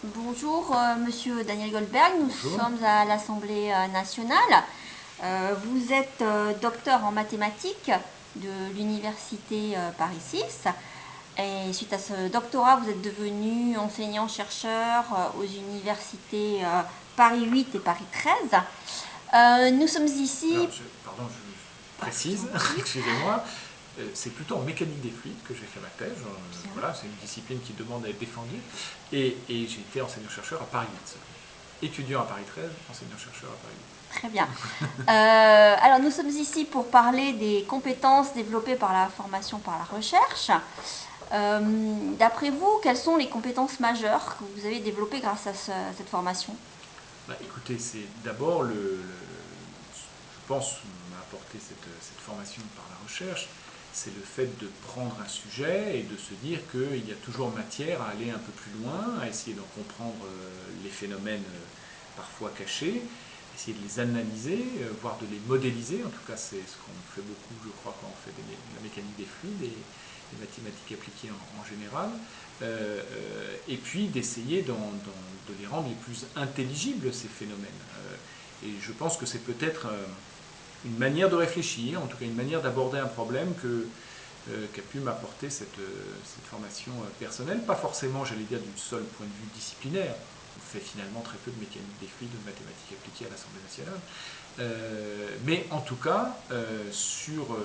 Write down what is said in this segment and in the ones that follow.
Bonjour, Monsieur Daniel Goldberg. Nous Bonjour. sommes à l'Assemblée nationale. Vous êtes docteur en mathématiques de l'Université Paris 6. Et suite à ce doctorat, vous êtes devenu enseignant-chercheur aux universités Paris 8 et Paris 13. Nous sommes ici. Alors, pardon, je précise, excusez-moi, c'est plutôt en mécanique des fluides que j'ai fait ma thèse. Bien, Voilà, c'est une discipline qui demande à être défendue. Et j'ai été enseignant-chercheur à Paris 8 seulement. Étudiant à Paris 13, enseignant-chercheur à Paris 8. très bien. Alors nous sommes ici pour parler des compétences développées par la formation par la recherche. D'après vous, quelles sont les compétences majeures que vous avez développées grâce à cette formation? Bah, écoutez, c'est d'abord je pense, m'a apporté cette formation par la recherche, c'est le fait de prendre un sujet et de se dire qu'il y a toujours matière à aller un peu plus loin, à essayer d'en comprendre les phénomènes parfois cachés, essayer de les analyser, voire de les modéliser. En tout cas, c'est ce qu'on fait beaucoup, je crois, quand on fait la mécanique des fluides et les mathématiques appliquées en général. Et puis d'essayer de les rendre les plus intelligibles, ces phénomènes. Et je pense que c'est peut-être une manière de réfléchir, en tout cas une manière d'aborder un problème qu'a pu m'apporter cette formation personnelle, pas forcément, j'allais dire, du seul point de vue disciplinaire. On fait finalement très peu de mécanique des fluides, de mathématiques appliquées à l'Assemblée nationale, mais en tout cas sur,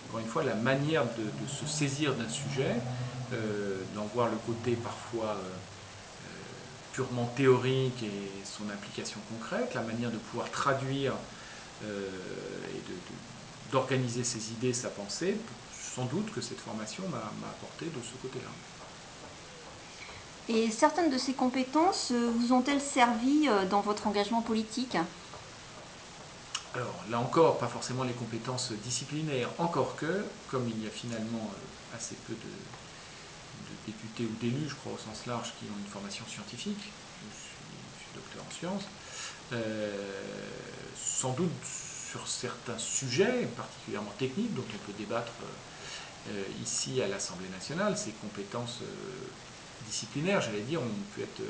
encore une fois, la manière de se saisir d'un sujet, d'en voir le côté parfois purement théorique et son application concrète, la manière de pouvoir traduire et d'organiser ses idées, sa pensée. Sans doute que cette formation m'a apporté de ce côté-là. Et certaines de ces compétences vous ont-elles servi dans votre engagement politique? Alors là encore, pas forcément les compétences disciplinaires, encore que, comme il y a finalement assez peu de députés ou d'élus, je crois au sens large, qui ont une formation scientifique, je suis docteur en sciences, sans doute sur certains sujets particulièrement techniques dont on peut débattre ici à l'Assemblée nationale, ces compétences disciplinaires, j'allais dire, ont pu être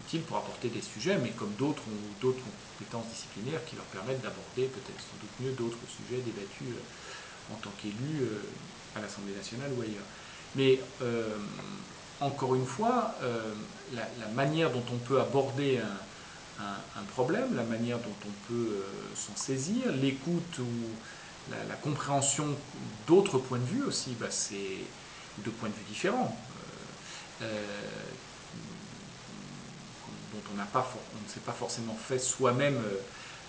utiles pour apporter des sujets, mais comme d'autres ont d'autres compétences disciplinaires qui leur permettent d'aborder peut-être sans doute mieux d'autres sujets débattus en tant qu'élus à l'Assemblée nationale ou ailleurs. Mais encore une fois, la manière dont on peut aborder un problème, la manière dont on peut s'en saisir, l'écoute ou la compréhension d'autres points de vue aussi, bah, c'est de points de vue différents, dont on ne s'est pas forcément fait soi-même,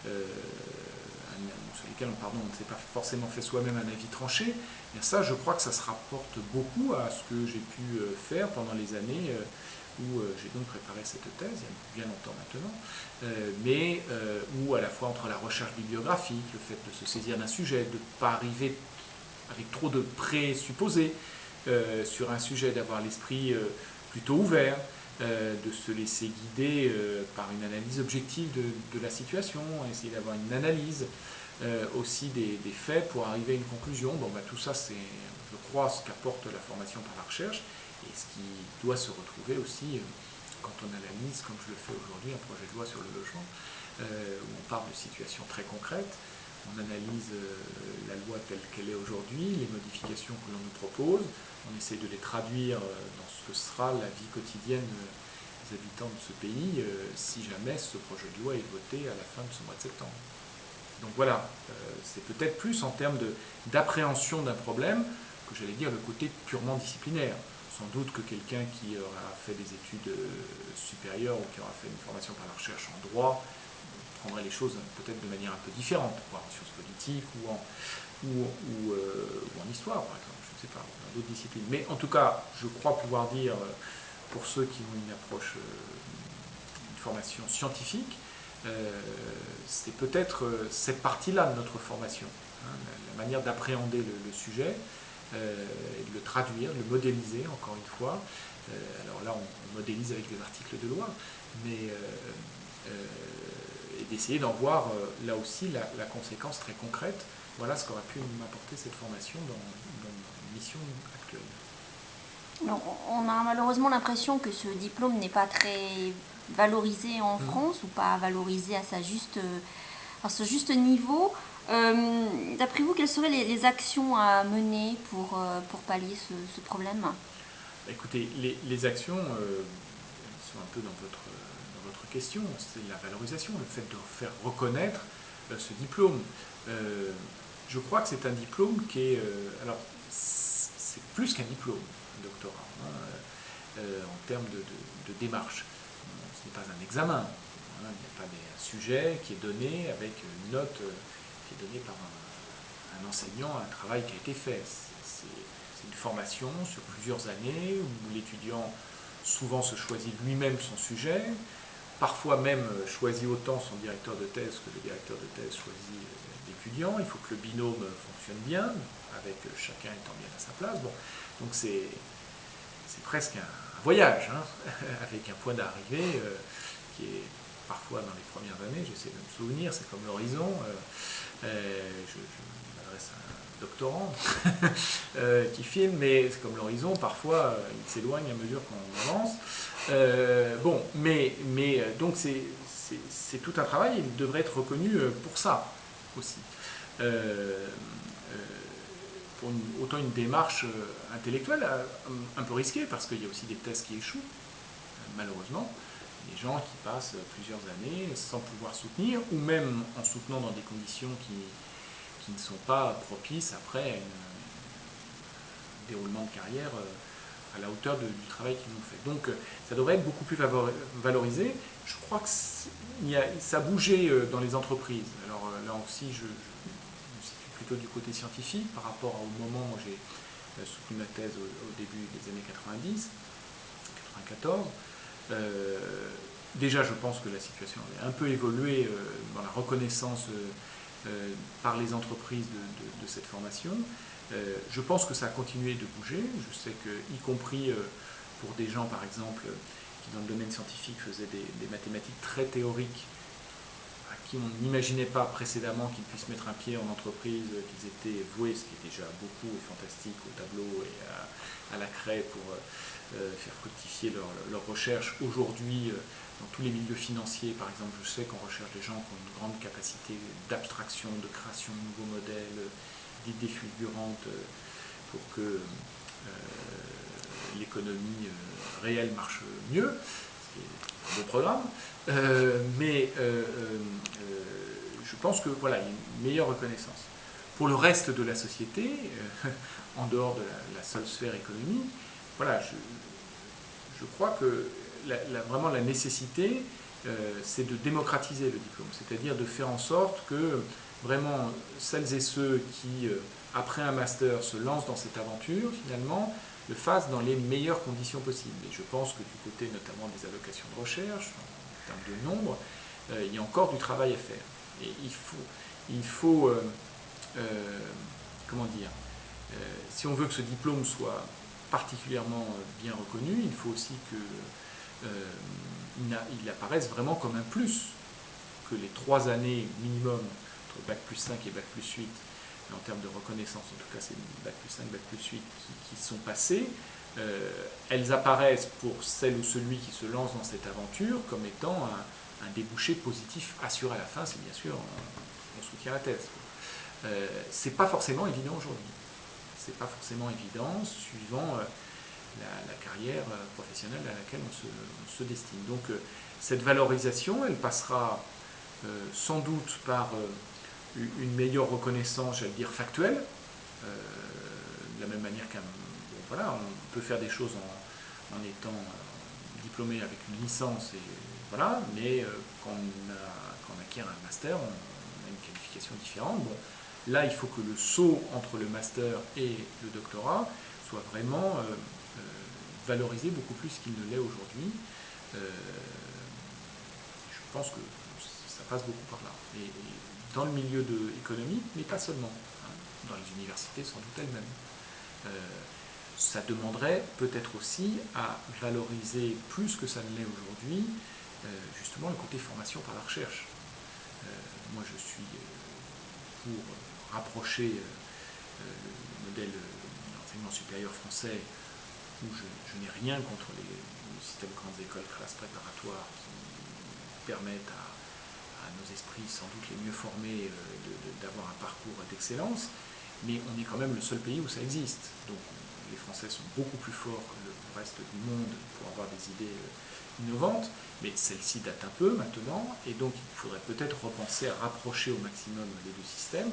sur lesquels on ne s'est pas forcément fait soi-même un avis tranché. Et ça, je crois que ça se rapporte beaucoup à ce que j'ai pu faire pendant les années où j'ai donc préparé cette thèse, il y a bien longtemps maintenant, mais où à la fois entre la recherche bibliographique, le fait de se saisir d'un sujet, de ne pas arriver avec trop de présupposés sur un sujet, d'avoir l'esprit plutôt ouvert, de se laisser guider par une analyse objective de la situation, essayer d'avoir une analyse aussi des faits pour arriver à une conclusion. Bon, bah, tout ça, c'est, je crois, ce qu'apporte la formation par la recherche et ce qui doit se retrouver aussi quand on analyse, comme je le fais aujourd'hui, un projet de loi sur le logement, où on parle de situations très concrètes. On analyse la loi telle qu'elle est aujourd'hui, les modifications que l'on nous propose, on essaie de les traduire dans ce que sera la vie quotidienne des habitants de ce pays si jamais ce projet de loi est voté à la fin de ce mois de septembre. Donc voilà, c'est peut-être plus en termes d'appréhension d'un problème que j'allais dire le côté purement disciplinaire. Sans doute que quelqu'un qui aura fait des études supérieures ou qui aura fait une formation par la recherche en droit prendrait les choses peut-être de manière un peu différente, voire en sciences politiques ou en histoire, par exemple, je ne sais pas, dans d'autres disciplines. Mais en tout cas, je crois pouvoir dire, pour ceux qui ont une approche, une formation scientifique, c'est peut-être cette partie-là de notre formation, hein, la manière d'appréhender le sujet, et de le traduire, de le modéliser, encore une fois. Alors là, on modélise avec des articles de loi, mais et d'essayer d'en voir là aussi la conséquence très concrète. Voilà ce qu'aurait pu m'apporter cette formation dans ma mission actuelle. Alors, on a malheureusement l'impression que ce diplôme n'est pas très valorisé en Mhm. France ou pas valorisé à ce juste niveau. D'après vous, quelles seraient les actions à mener pour pallier ce problème? Écoutez, les actions, elles sont un peu dans votre question, c'est la valorisation, le fait de faire reconnaître ce diplôme. Euh, je crois que c'est un diplôme qui est... alors, c'est plus qu'un diplôme, un doctorat, hein, en termes de démarche. Ce n'est pas un examen, hein, il n'y a pas un sujet qui est donné avec une note qui est donnée par un enseignant, un travail qui a été fait. C'est une formation sur plusieurs années où l'étudiant souvent se choisit lui-même son sujet, parfois même choisit autant son directeur de thèse que le directeur de thèse choisit l'étudiant. Il faut que le binôme fonctionne bien, avec chacun étant bien à sa place. Bon, donc c'est presque un voyage, hein, avec un point d'arrivée qui est parfois dans les premières années, j'essaie de me souvenir, c'est comme l'horizon. Je m'adresse à un doctorant qui filme, mais c'est comme l'horizon, parfois il s'éloigne à mesure qu'on avance. Bon, donc c'est tout un travail, il devrait être reconnu pour ça aussi. Euh, euh, pour autant une démarche intellectuelle un peu risquée, parce qu'il y a aussi des thèses qui échouent, malheureusement. Des gens qui passent plusieurs années sans pouvoir soutenir, ou même en soutenant dans des conditions qui ne sont pas propices après un déroulement de carrière à la hauteur du travail qu'ils ont fait. Donc ça devrait être beaucoup plus valorisé. Je crois que ça a bougé dans les entreprises. Alors là aussi, je me situe plutôt du côté scientifique par rapport au moment où j'ai soutenu ma thèse au début des années 90, 94. Euh, Déjà, je pense que la situation avait un peu évolué dans la reconnaissance par les entreprises de cette formation. Je pense que ça a continué de bouger. Je sais que, y compris pour des gens, par exemple, qui dans le domaine scientifique faisaient des mathématiques très théoriques, à qui on n'imaginait pas précédemment qu'ils puissent mettre un pied en entreprise, qu'ils étaient voués, ce qui est déjà beaucoup et fantastique, au tableau et à la craie pour faire fructifier leur recherche. Aujourd'hui, dans tous les milieux financiers, par exemple, je sais qu'on recherche des gens qui ont une grande capacité d'abstraction, de création de nouveaux modèles, d'idées fulgurantes pour que l'économie réelle marche mieux, ce qui est un beau programme. Je pense que voilà, il y a une meilleure reconnaissance. Pour le reste de la société, en dehors de la seule sphère économie, voilà, je crois que vraiment la nécessité, c'est de démocratiser le diplôme, c'est-à-dire de faire en sorte que vraiment celles et ceux qui, après un master, se lancent dans cette aventure, finalement, le fassent dans les meilleures conditions possibles. Et je pense que du côté notamment des allocations de recherche, en termes de nombre, il y a encore du travail à faire. Et il faut comment dire, si on veut que ce diplôme soit particulièrement bien reconnu, il faut aussi qu'il apparaisse vraiment comme un plus, que les 3 années minimum entre Bac plus 5 et Bac plus 8, en termes de reconnaissance, en tout cas c'est Bac plus 5, Bac plus 8 qui sont passées, elles apparaissent pour celle ou celui qui se lance dans cette aventure comme étant un débouché positif assuré à la fin, si bien sûr on soutient la thèse. C'est pas forcément évident aujourd'hui. C'est pas forcément évident suivant la carrière professionnelle à laquelle on se destine. Donc cette valorisation, elle passera sans doute par une meilleure reconnaissance, j'allais dire factuelle, de la même manière qu'un... Bon, voilà, on peut faire des choses en étant diplômé avec une licence, et, voilà, mais quand on acquiert un master, on a une qualification différente. Bon, là, il faut que le saut entre le master et le doctorat soit vraiment valorisé beaucoup plus qu'il ne l'est aujourd'hui. Euh, je pense que ça passe beaucoup par là. Et dans le milieu économique, mais pas seulement. Hein, dans les universités, sans doute elles-mêmes. Euh, Ça demanderait peut-être aussi à valoriser plus que ça ne l'est aujourd'hui, justement le côté formation par la recherche. Moi je suis pour rapprocher le modèle d'enseignement supérieur français je n'ai rien contre le système grandes écoles, classes préparatoires qui permettent à nos esprits sans doute les mieux formés d'avoir un parcours d'excellence, mais on est quand même le seul pays où ça existe. Donc les Français sont beaucoup plus forts que le reste du monde pour avoir des idées innovantes, mais celle-ci date un peu maintenant, et donc il faudrait peut-être repenser à rapprocher au maximum les deux systèmes,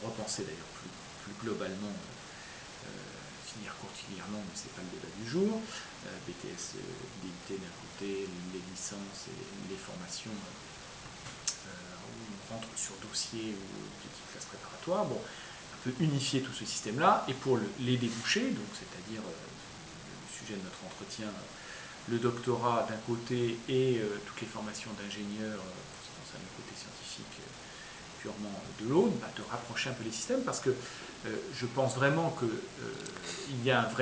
repenser d'ailleurs plus globalement filière courtilièrement, mais ce n'est pas le débat du jour, BTS, DUT d'un côté, les licences et les formations où on rentre sur dossier ou petite classe préparatoire, bon, un peu unifier tout ce système-là, et pour les débouchés, donc c'est-à-dire le sujet de notre entretien, le doctorat d'un côté et toutes les formations d'ingénieurs pour ce qui concerne le côté scientifique purement de l'autre, de rapprocher un peu les systèmes, parce que je pense vraiment qu'il y a un vrai